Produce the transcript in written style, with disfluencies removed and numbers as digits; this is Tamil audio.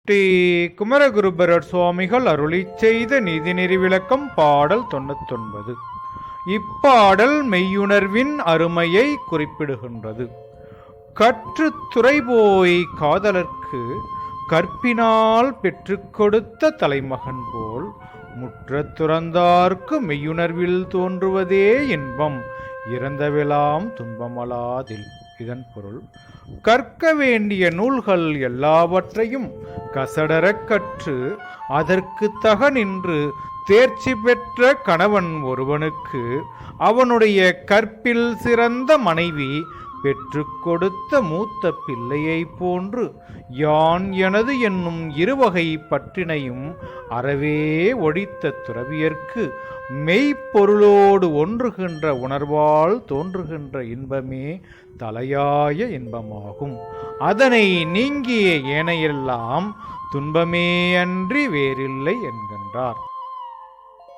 ஸ்ரீ குமரகுருபரர் சுவாமிகள் அருளிச் செய்த நீதிநெறி விளக்கம் பாடல் 99. இப்பாடல் மெய்யுணர்வின் அருமையை குறிப்பிடுகின்றது. கற்று துறைபோய் காதலர்க்கு கற்பினால் பெற்றுக் கொடுத்த தலைமகன் போல் முற்ற துறந்தார்க்கு மெய்யுணர்வில் தோன்றுவதே இன்பம், இறந்தவெல்லாம் துன்பமலாதில். இதன் பொருள், கற்க வேண்டிய நூல்கள் எல்லாவற்றையும் கசடரக் கற்று அதற்கு தக நின்று தேர்ச்சி பெற்ற கணவன் ஒருவனுக்கு அவனுடைய கற்பில் சிறந்த மனைவி பெற்றுக் கொடுத்த மூத்த பிள்ளையை போன்று யான் எனது என்னும் இருவகை பற்றினையும் அறவே ஒழித்த துறவியர்க்கு மெய்ப்பொருளோடு ஒன்றுகின்ற உணர்வால் தோன்றுகின்ற இன்பமே தலையாய இன்பமாகும். அதனை நீங்கிய ஏனையெல்லாம் துன்பமே அன்றி வேறில்லை என்கின்றார்.